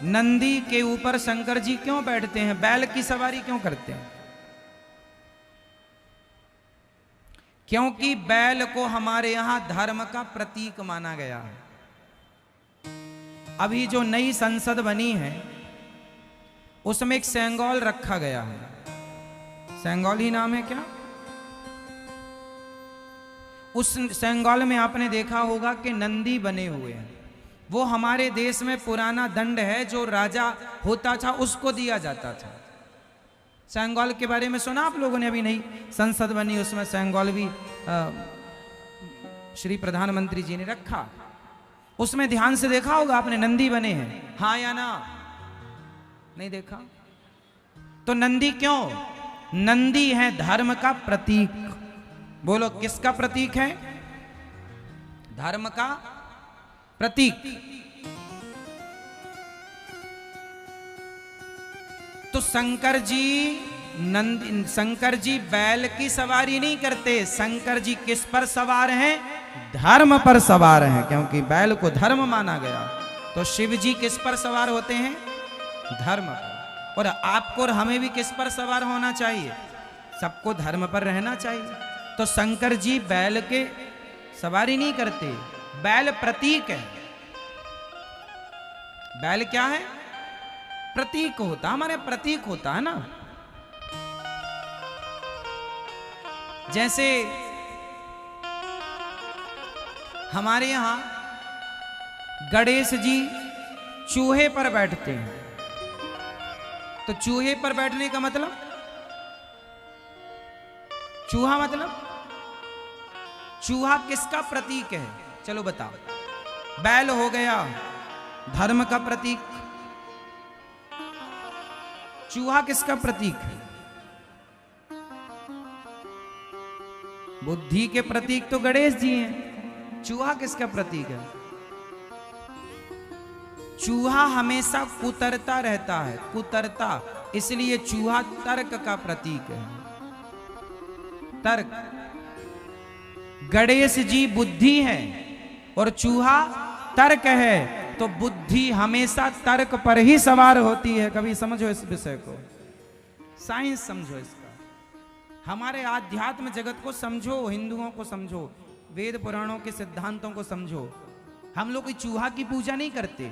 नंदी के ऊपर शंकर जी क्यों बैठते हैं, बैल की सवारी क्यों करते हैं? क्योंकि बैल को हमारे यहां धर्म का प्रतीक माना गया है। अभी जो नई संसद बनी है उसमें एक सेंगोल रखा गया है। सेंगोल ही नाम है क्या? उस सेंगोल में आपने देखा होगा कि नंदी बने हुए हैं। वो हमारे देश में पुराना दंड है, जो राजा होता था उसको दिया जाता था। सेंगोल के बारे में सुना आप लोगों ने? अभी नई संसद बनी, उसमें सेंगोल भी श्री प्रधानमंत्री जी ने रखा। उसमें ध्यान से देखा होगा आपने, नंदी बने हैं, हाँ या ना? नहीं देखा? तो नंदी क्यों? नंदी है धर्म का प्रतीक। बोलो किसका प्रतीक है? धर्म का प्रतीक। तो शंकर जी बैल की सवारी नहीं करते। शंकर जी किस पर सवार हैं? धर्म पर सवार हैं, क्योंकि बैल को धर्म माना गया। तो शिव जी किस पर सवार होते हैं? धर्म पर। और आपको और हमें भी किस पर सवार होना चाहिए? सबको धर्म पर रहना चाहिए। तो शंकर जी बैल के सवारी नहीं करते। बैल प्रतीक है। बैल क्या है? प्रतीक होता, हमारे प्रतीक होता है ना। जैसे हमारे यहां गणेश जी चूहे पर बैठते हैं। तो चूहे पर बैठने का मतलब, चूहा मतलब, चूहा किसका प्रतीक है? चलो बताओ। बैल हो गया धर्म का प्रतीक, चूहा किसका प्रतीक है? बुद्धि के प्रतीक तो गणेश जी हैं। चूहा किसका प्रतीक है? चूहा हमेशा कुतरता रहता है, कुतरता, इसलिए चूहा तर्क का प्रतीक है। तर्क। गणेश जी बुद्धि है और चूहा तर्क है, तो बुद्धि हमेशा तर्क पर ही सवार होती है। कभी समझो इस विषय को, साइंस समझो इसका, हमारे आध्यात्म जगत को समझो, हिंदुओं को समझो, वेद पुराणों के सिद्धांतों को समझो। हम लोग कोई चूहा की पूजा नहीं करते।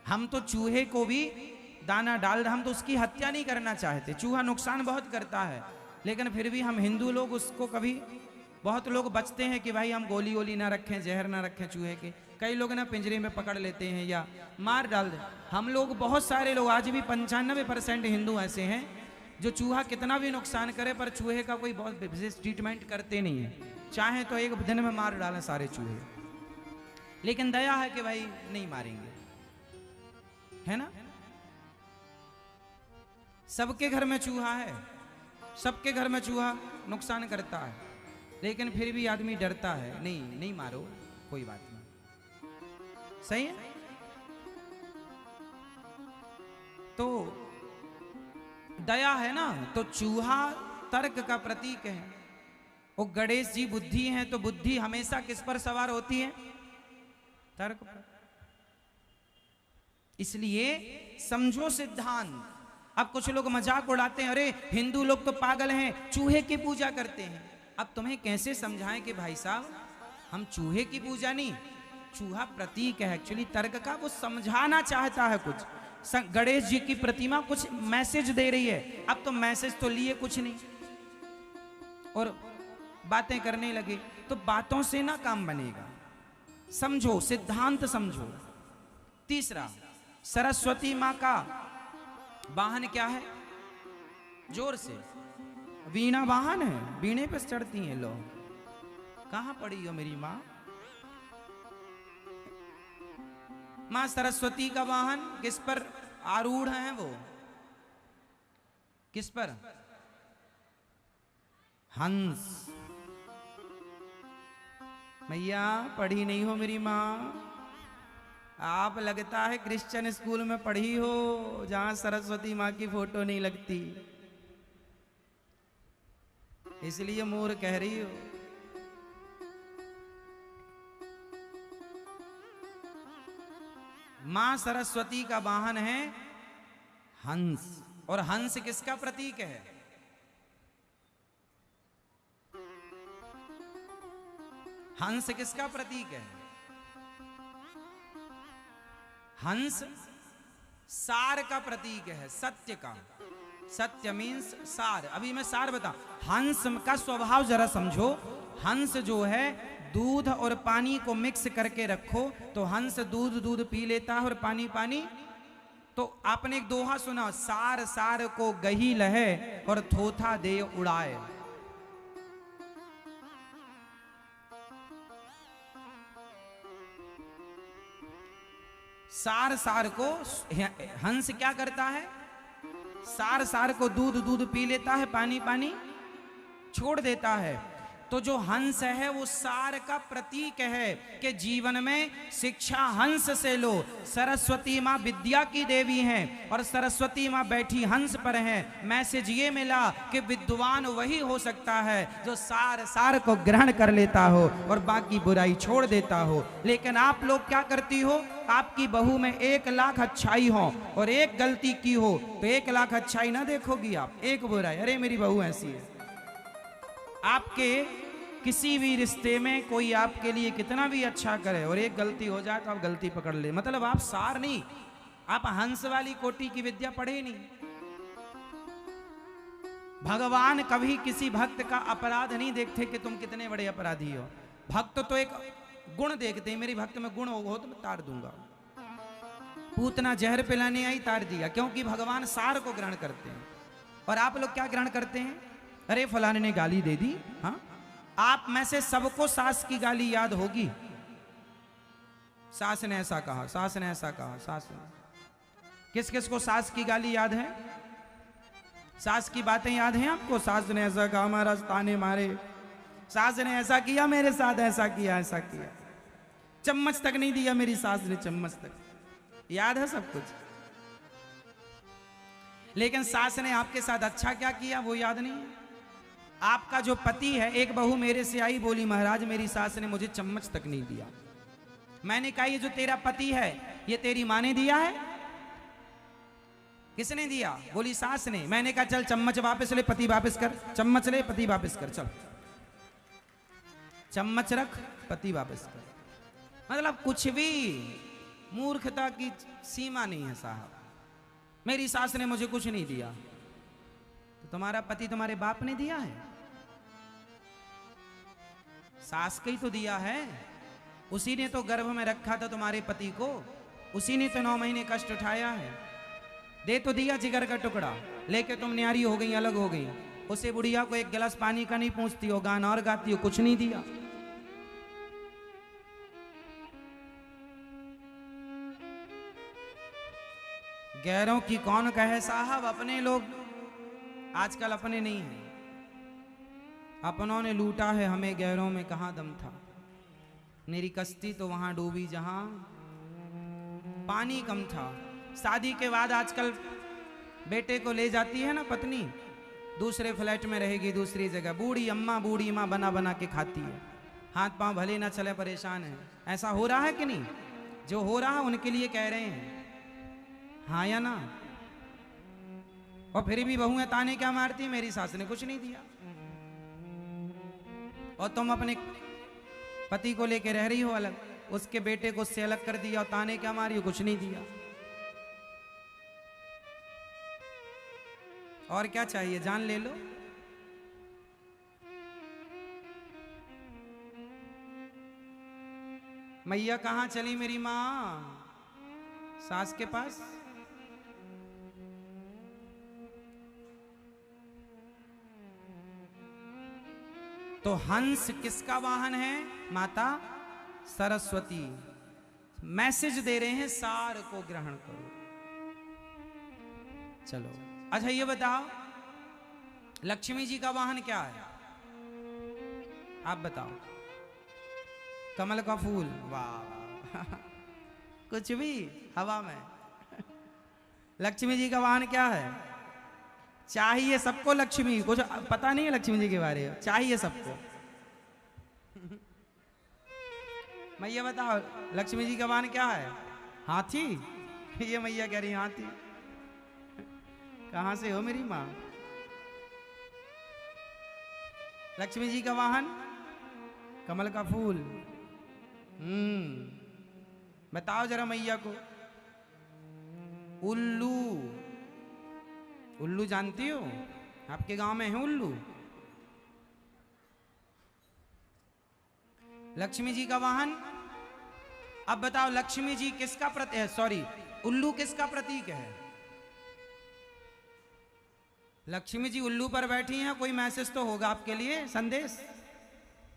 हम तो चूहे को भी दाना डाल, हम तो उसकी हत्या नहीं करना चाहते। चूहा नुकसान बहुत करता है, लेकिन फिर भी हम हिंदू लोग उसको कभी, बहुत लोग बचते हैं कि भाई हम गोली वोली ना रखें, जहर ना रखें चूहे के। कई लोग ना पिंजरे में पकड़ लेते हैं या मार डाल दे। हम लोग, बहुत सारे लोग, आज भी 95% हिंदू ऐसे हैं जो चूहा कितना भी नुकसान करे पर चूहे का कोई बहुत विशेष ट्रीटमेंट करते नहीं है। चाहे तो एक दिन में मार डालें सारे चूहे, लेकिन दया है कि भाई नहीं मारेंगे, है ना। सबके घर में चूहा है, सबके घर में चूहा नुकसान करता है, लेकिन फिर भी आदमी डरता है, नहीं मारो, कोई बात नहीं। सही है। तो दया है ना, तो चूहा तर्क का प्रतीक है। वो गणेश जी बुद्धि हैं, तो बुद्धि हमेशा किस पर सवार होती है? तर्क पर। इसलिए समझो सिद्धांत। अब कुछ लोग मजाक उड़ाते हैं, अरे हिंदू लोग तो पागल हैं, चूहे की पूजा करते हैं। अब तुम्हें कैसे समझाएं कि भाई साहब हम चूहे की पूजा नहीं, चूहा प्रतीक है एक्चुअली तर्क का, वो समझाना चाहता है कुछ। गणेश जी की प्रतिमा कुछ मैसेज दे रही है। अब तो मैसेज तो लिए कुछ नहीं और बातें करने लगे, तो बातों से ना काम बनेगा। समझो सिद्धांत, समझो। तीसरा, सरस्वती मां का वाहन क्या है? जोर से, वीणा वाहन है, वीणे पर चढ़ती हैं लोग। कहां पड़ी हो मेरी मां? मां सरस्वती का वाहन किस पर आरूढ़ है? वो किस पर? हंस। मैया पढ़ी नहीं हो मेरी मां? आप लगता है क्रिश्चियन स्कूल में पढ़ी हो जहां सरस्वती मां की फोटो नहीं लगती, इसलिए मोर कह रही हो। मां सरस्वती का वाहन है हंस। और हंस किसका प्रतीक है? हंस किसका प्रतीक है? हंस सार का प्रतीक है, सत्य का। सत्य मीन्स सार। अभी मैं सार बता, हंस का स्वभाव जरा समझो। हंस जो है, दूध और पानी को मिक्स करके रखो तो हंस दूध दूध पी लेता है और पानी पानी। तो आपने एक दोहा सुना, सार सार को गही लहे और थोथा दे उड़ाए। सार सार को, हंस क्या करता है? सार सार को दूध दूध पी लेता है, पानी पानी छोड़ देता है। तो जो हंस है वो सार का प्रतीक है कि जीवन में शिक्षा हंस से लो। सरस्वती माँ विद्या की देवी हैं और सरस्वती माँ बैठी हंस पर हैं। मैसेज ये मिला कि विद्वान वही हो सकता है जो सार सार को ग्रहण कर लेता हो और बाकी बुराई छोड़ देता हो। लेकिन आप लोग क्या करती हो? आपकी बहू में 1 लाख अच्छाई हो और एक गलती की हो तो 1 लाख अच्छाई ना देखोगी आप, एक बुराई, अरे मेरी बहू ऐसी है। आपके किसी भी रिश्ते में कोई आपके लिए कितना भी अच्छा करे और एक गलती हो जाए तो आप गलती पकड़ ले, मतलब आप सार नहीं, आप हंस वाली कोटि की विद्या पढ़े नहीं। भगवान कभी किसी भक्त का अपराध नहीं देखते कि तुम कितने बड़े अपराधी हो। भक्त तो एक गुण देखते हैं, मेरी भक्त में गुण हो तो मैं तार दूंगा। पूतना जहर पिलाने आई, तार दिया, क्योंकि भगवान सार को ग्रहण करते हैं। और आप लोग क्या ग्रहण करते हैं? अरे फलाने ने गाली दे दी। हाँ, आप में से सबको सास की गाली याद होगी। सास ने ऐसा कहा, सास ने ऐसा कहा, सास ने। किस किस को सास की गाली याद है? सास की बातें याद हैं आपको? सास ने ऐसा कहा, महाराज ताने मारे, सास ने ऐसा किया मेरे साथ, ऐसा किया, ऐसा किया, चम्मच तक नहीं दिया मेरी सास ने, चम्मच तक। याद है सब कुछ। लेकिन सास ने आपके साथ अच्छा क्या किया वो याद नहीं है। आपका जो पति है, एक बहू मेरे से आई, बोली महाराज मेरी सास ने मुझे चम्मच तक नहीं दिया। मैंने कहा ये जो तेरा पति है ये तेरी माँ ने दिया है? किसने दिया? बोली सास ने। मैंने कहा चल चम्मच वापस ले, पति वापस कर, चम्मच ले, पति वापस कर, चल चम्मच रख, पति वापस कर। मतलब कुछ भी मूर्खता की सीमा नहीं है साहब। मेरी सास ने मुझे कुछ नहीं दिया, तो तुम्हारा पति तुम्हारे बाप ने दिया है? सास को ही तो दिया है, उसी ने तो गर्भ में रखा था तुम्हारे पति को, उसी ने तो 9 महीने कष्ट उठाया है। दे तो दिया जिगर का टुकड़ा, लेके तुम न्यारी हो गई, अलग हो गई। उसे बुढ़िया को 1 गिलास पानी का नहीं पूछती हो, गाना और गाती हो, कुछ नहीं दिया। गैरों की कौन कहे साहब, अपने लोग आजकल अपने नहीं हैं। अपनों ने लूटा है हमें, गैरों में कहां दम था। मेरी कश्ती तो वहां डूबी जहां पानी कम था। शादी के बाद आजकल बेटे को ले जाती है ना पत्नी, दूसरे फ्लैट में रहेगी, दूसरी जगह, बूढ़ी माँ बना बना के खाती है, हाथ पांव भले ना चले, परेशान है। ऐसा हो रहा है कि नहीं? जो हो रहा है उनके लिए कह रहे हैं, हाँ या ना? और फिर भी बहुएं ताने क्या मारती, मेरी सास ने कुछ नहीं दिया। और तुम अपने पति को लेके रह रही हो अलग, उसके बेटे को उससे अलग कर दिया और ताने क्या मारी हो, कुछ नहीं दिया। और क्या चाहिए, जान ले लो। मैया कहां चली मेरी मां? सास के पास। तो हंस किसका वाहन है? माता सरस्वती। मैसेज दे रहे हैं सार को ग्रहण करो। चलो अच्छा ये बताओ, लक्ष्मी जी का वाहन क्या है? आप बताओ। कमल का फूल, वाह कुछ भी हवा में। लक्ष्मी जी का वाहन क्या है? चाहिए सबको लक्ष्मी, कुछ पता नहीं है लक्ष्मी जी के बारे में, चाहिए सबको। मैं ये बताओ लक्ष्मी जी का वाहन क्या है? हाथी? ये मैया कह रही हाथी। कहां से हो मेरी माँ? लक्ष्मी जी का वाहन कमल का फूल। बताओ जरा मैया को। उल्लू, उल्लू जानती हो? आपके गांव में है उल्लू? लक्ष्मी जी का वाहन। अब बताओ लक्ष्मी जी किसका प्रतीक है? सॉरी, उल्लू किसका प्रतीक है? लक्ष्मी जी उल्लू पर बैठी हैं। कोई मैसेज तो होगा आपके लिए, संदेश,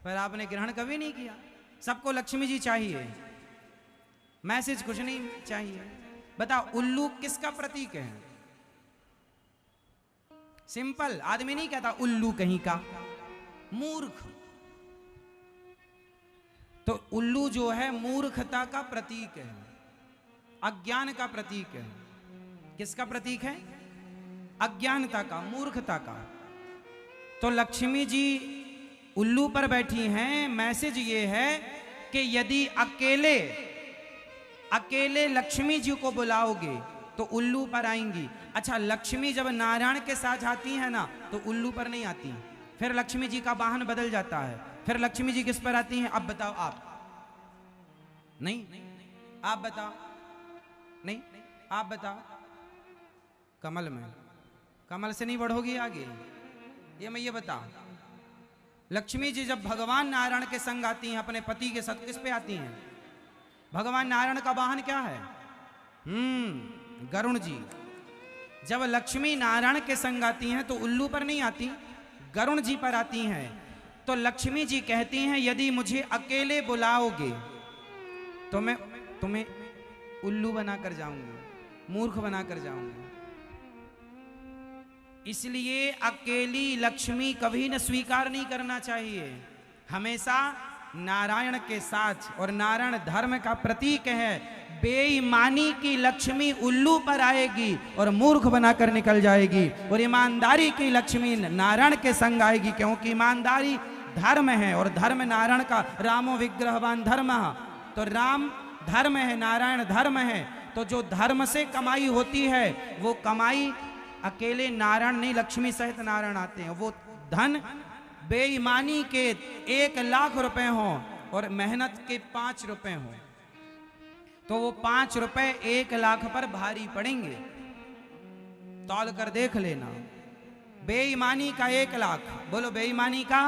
पर आपने ग्रहण कभी नहीं किया। सबको लक्ष्मी जी चाहिए, मैसेज कुछ नहीं चाहिए। बताओ उल्लू किसका प्रतीक है? सिंपल, आदमी नहीं कहता उल्लू कहीं का, मूर्ख। तो उल्लू जो है मूर्खता का प्रतीक है, अज्ञान का प्रतीक है। किसका प्रतीक है? अज्ञानता का, मूर्खता का। तो लक्ष्मी जी उल्लू पर बैठी हैं। मैसेज ये है कि यदि अकेले अकेले लक्ष्मी जी को बुलाओगे तो उल्लू पर आएंगी। अच्छा, लक्ष्मी जब नारायण के साथ आती है ना तो उल्लू पर नहीं आती, फिर लक्ष्मी जी का वाहन बदल जाता है। फिर लक्ष्मी जी किस पर आती हैं? अब बताओ आप। नहीं, आप बताओ। नहीं, आप बताओ। कमल में। कमल से नहीं बढ़ोगी आगे? ये मैं ये बताओ। लक्ष्मी जी जब भगवान नारायण के संग आती हैं, अपने पति के साथ, किस पे आती हैं? भगवान नारायण का वाहन क्या है? गरुण जी। जब लक्ष्मी नारायण के संग आती हैं तो उल्लू पर नहीं आती, गरुण जी पर आती हैं। तो लक्ष्मी जी कहती हैं यदि मुझे अकेले बुलाओगे तो मैं तुम्हें उल्लू बनाकर जाऊंगी, मूर्ख बनाकर जाऊंगी। इसलिए अकेली लक्ष्मी कभी न स्वीकार नहीं करना चाहिए। हमेशा नारायण के साथ, और नारायण धर्म का प्रतीक है। बेईमानी की लक्ष्मी उल्लू पर आएगी और मूर्ख बनाकर निकल जाएगी, और ईमानदारी की लक्ष्मी नारायण के संग आएगी, क्योंकि ईमानदारी धर्म है और धर्म नारायण का। रामो विग्रहवान धर्म, तो राम धर्म है, नारायण धर्म है। तो जो धर्म से कमाई होती है वो कमाई अकेले नारायण नहीं, लक्ष्मी सहित नारायण आते हैं। वो धन बेईमानी के 1 लाख रुपए हों और मेहनत के 5 रुपए हों तो वो 5 रुपए 1 लाख पर भारी पड़ेंगे। तौल कर देख लेना। बेईमानी का 1 लाख, बोलो बेईमानी का,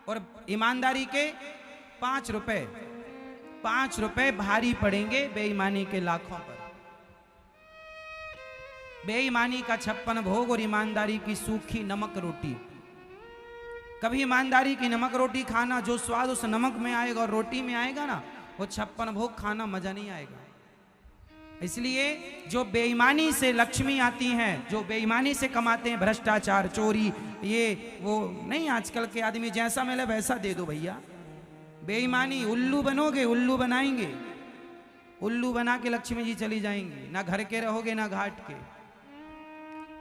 और ईमानदारी के 5 रुपए, 5 रुपए भारी पड़ेंगे बेईमानी के लाखों पर। बेईमानी का 56 भोग और ईमानदारी की सूखी नमक रोटी। कभी ईमानदारी की नमक रोटी खाना, जो स्वाद उस नमक में आएगा और रोटी में आएगा ना, वो 56 भोग खाना मजा नहीं आएगा। इसलिए जो बेईमानी से लक्ष्मी आती हैं, जो बेईमानी से कमाते हैं, भ्रष्टाचार, चोरी, ये वो नहीं, आजकल के आदमी जैसा मिले वैसा दे दो भैया। बेईमानी, उल्लू बनोगे, उल्लू बनाएंगे, उल्लू बना के लक्ष्मी जी चली जाएंगी। ना घर के रहोगे ना घाट के।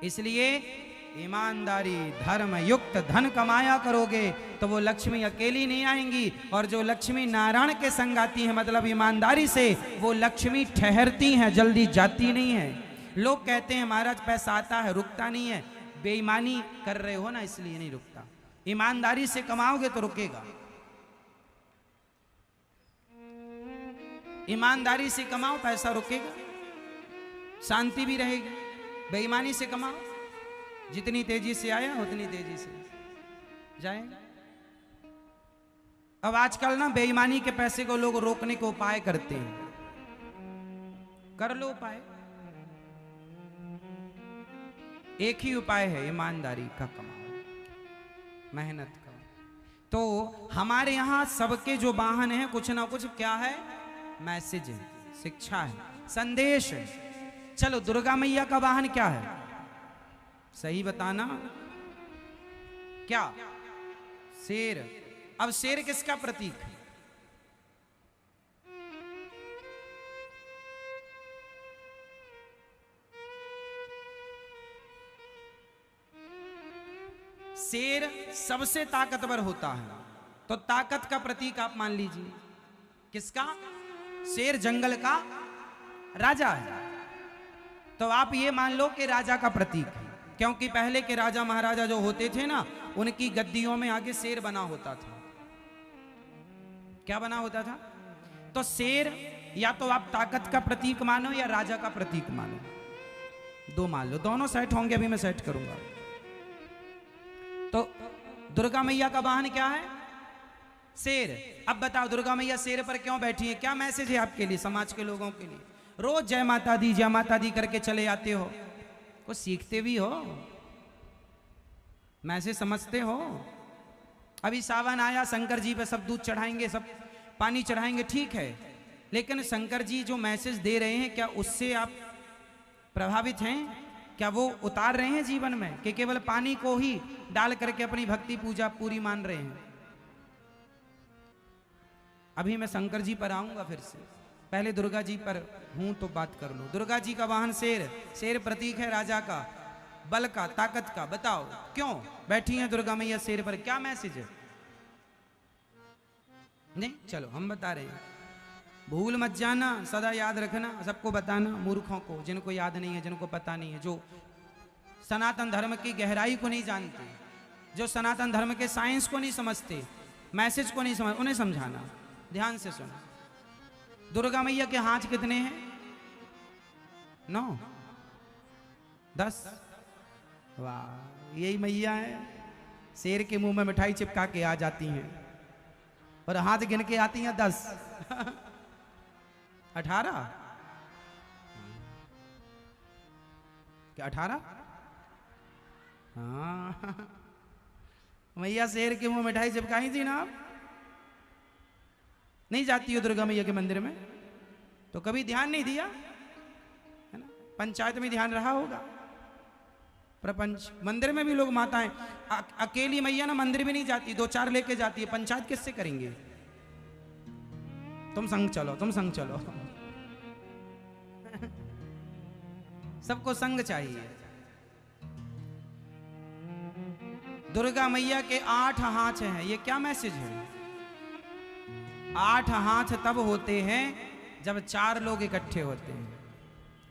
इसलिए ईमानदारी धर्म युक्त धन कमाया करोगे तो वो लक्ष्मी अकेली नहीं आएंगी, और जो लक्ष्मी नारायण के संग आती है, मतलब ईमानदारी से, वो लक्ष्मी ठहरती हैं, जल्दी जाती नहीं है। लोग कहते हैं महाराज पैसा आता है रुकता नहीं है। बेईमानी कर रहे हो ना, इसलिए नहीं रुकता। ईमानदारी से कमाओगे तो रुकेगा। ईमानदारी से कमाओ, पैसा रुकेगा, शांति भी रहेगी। बेईमानी से कमाओ, जितनी तेजी से आया उतनी तेजी से जाएगा। अब आजकल ना बेईमानी के पैसे को लोग रोकने के उपाय करते हैं। कर लो उपाय। एक ही उपाय है, ईमानदारी का कमाओ, मेहनत करो। तो हमारे यहां सबके जो वाहन है कुछ ना कुछ क्या है? मैसेज है, शिक्षा है, संदेश है। चलो, दुर्गा मैया का वाहन क्या है? सही बताना। क्या? शेर। अब शेर किसका प्रतीक है? शेर सबसे ताकतवर होता है, तो ताकत का प्रतीक आप मान लीजिए किसका? शेर जंगल का राजा है, तो आप ये मान लो कि राजा का प्रतीक है, क्योंकि पहले के राजा महाराजा जो होते थे ना, उनकी गद्दियों में आगे शेर बना होता था। क्या बना होता था? तो शेर या तो आप ताकत का प्रतीक मानो या राजा का प्रतीक मानो, दो मान लो, दोनों सेट होंगे, अभी मैं सेट करूंगा। तो दुर्गा मैया का वाहन क्या है? शेर। अब बताओ दुर्गा मैया शेर पर क्यों बैठी है? क्या मैसेज है आपके लिए, समाज के लोगों के लिए? रोज जय माता दी करके चले आते हो, कुछ सीखते भी हो, मैसेज समझते हो? अभी सावन आया, शंकर जी पे सब दूध चढ़ाएंगे, सब पानी चढ़ाएंगे, ठीक है, लेकिन शंकर जी जो मैसेज दे रहे हैं, क्या उससे आप प्रभावित हैं? क्या वो उतार रहे हैं जीवन में, कि केवल पानी को ही डाल करके अपनी भक्ति पूजा पूरी मान रहे हैं? अभी मैं शंकर जी पर आऊंगा फिर से, पहले दुर्गा जी पर हूं तो बात कर लो। दुर्गा जी का वाहन शेर, शेर प्रतीक है राजा का, बल का, ताकत का। बताओ क्यों बैठी हैं दुर्गा मैया शेर पर, क्या मैसेज है? नहीं, चलो हम बता रहे हैं, भूल मत जाना, सदा याद रखना, सबको बताना, मूर्खों को, जिनको याद नहीं है, जिनको पता नहीं है, जो सनातन धर्म की गहराई को नहीं जानते, जो सनातन धर्म के साइंस को नहीं समझते, मैसेज को नहीं समझ, उन्हें समझाना। ध्यान से सुनो, दुर्गा मैया के हाथ कितने हैं? 9, 10? वाह, यही मैया है, शेर के मुंह में मिठाई चिपका के आ जाती हैं और हाथ गिन के आती हैं 10 18? क्या 18? हाँ मैया शेर के मुंह मिठाई चिपकाई थी ना। आप नहीं जाती हो दुर्गा मैया के मंदिर में तो कभी ध्यान नहीं दिया है ना? पंचायत में ध्यान रहा होगा, प्रपंच मंदिर में भी लोग माताएं, अकेली मैया ना मंदिर में नहीं जाती, 2-4 लेके जाती है, पंचायत किससे करेंगे? तुम संग चलो, तुम संग चलो सबको संग चाहिए। दुर्गा मैया के 8 हाथ हैं, ये क्या मैसेज है? 8 हाथ तब होते हैं जब 4 लोग इकट्ठे होते हैं,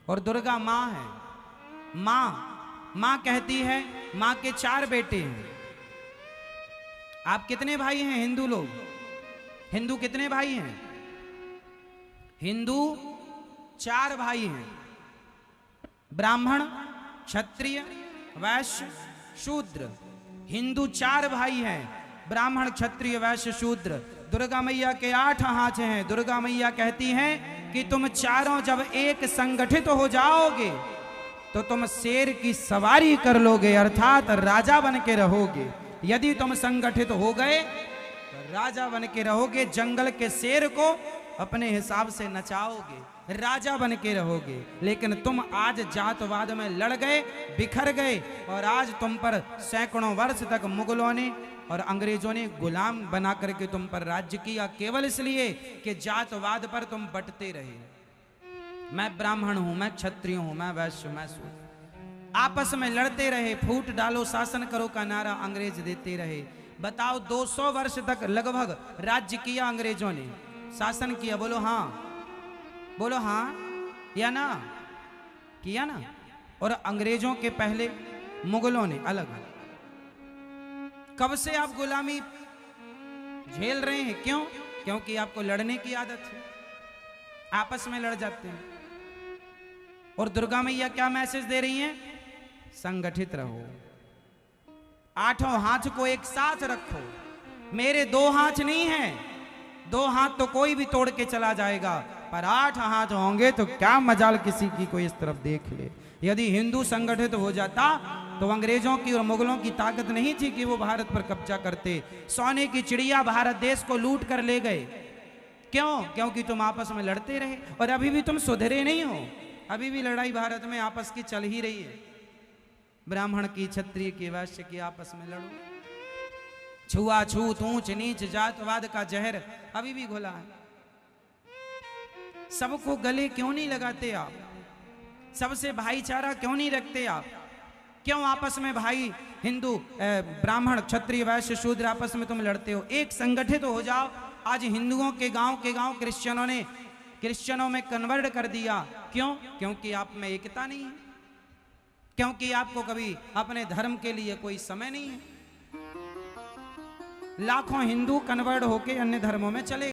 और दुर्गा माँ है। माँ कहती है, माँ के 4 बेटे हैं। आप कितने भाई हैं हिंदू लोग? हिंदू कितने भाई हैं? हिंदू 4 भाई हैं, ब्राह्मण, क्षत्रिय, वैश्य, शूद्र। हिंदू 4 भाई हैं, ब्राह्मण, क्षत्रिय, वैश्य, शूद्र। दुर्गा मैया के 8 हाथ हैं। दुर्गा मैया कहती हैं कि तुम चारों जब एक संगठित हो जाओगे तो तुम शेर की सवारी कर लोगे, अर्थात राजा बन के रहोगे। यदि तुम संगठित हो गए तो राजा बन के रहोगे, जंगल के शेर को अपने हिसाब से नचाओगे, राजा बन के रहोगे। लेकिन तुम आज जातवाद में लड़ गए, बिखर गए, और आज तुम पर सैकड़ों वर्ष तक मुगलों ने और अंग्रेजों ने गुलाम बना करके तुम पर राज्य किया, केवल इसलिए कि जातवाद पर तुम बंटते रहे। मैं ब्राह्मण हूं, मैं क्षत्रिय हूं, मैं वैश्य, मैं शूद्र। आपस में लड़ते रहे, फूट डालो शासन करो का नारा अंग्रेज देते रहे। बताओ 200 वर्ष तक लगभग राज्य किया अंग्रेजों ने, शासन किया। बोलो हाँ, बोलो हाँ या ना? किया ना। और अंग्रेजों के पहले मुगलों ने अलग। कब से आप गुलामी झेल रहे हैं? क्यों? क्योंकि आपको लड़ने की आदत है, आपस में लड़ जाते हैं। और दुर्गा मैया क्या मैसेज दे रही हैं? संगठित रहो, 8 हाथ को एक साथ रखो। मेरे 2 हाथ नहीं हैं, 2 हाथ तो कोई भी तोड़ के चला जाएगा, पर 8 हाथ होंगे तो क्या मजाल किसी की कोई इस तरफ देख ले। यदि हिंदू संगठित हो जाता तो अंग्रेजों की और मुगलों की ताकत नहीं थी कि वो भारत पर कब्जा करते। सोने की चिड़िया भारत देश को लूट कर ले गए। क्यों? क्योंकि तुम आपस में लड़ते रहे, और अभी भी तुम सुधरे नहीं हो। अभी भी लड़ाई भारत में आपस की चल ही रही है। ब्राह्मण की, क्षत्रिय की, वैश्य की, आपस में लड़ो। छुआछूत, ऊंच नीच, जातवाद का जहर अभी भी घुला है। सबको गले क्यों नहीं लगाते आप? सबसे भाईचारा क्यों नहीं रखते आप? क्यों आपस में भाई हिंदू, ब्राह्मण, क्षत्रिय, वैश्य, शूद्र आपस में तुम लड़ते हो? एक संगठित हो जाओ। आज हिंदुओं के गांव क्रिश्चियनों ने क्रिश्चियनों में कन्वर्ट कर दिया। क्यों? क्योंकि आप में एकता नहीं है, क्योंकि आपको कभी अपने धर्म के लिए कोई समय नहीं है। लाखों हिंदू कन्वर्ट होके अन्य धर्मों में चले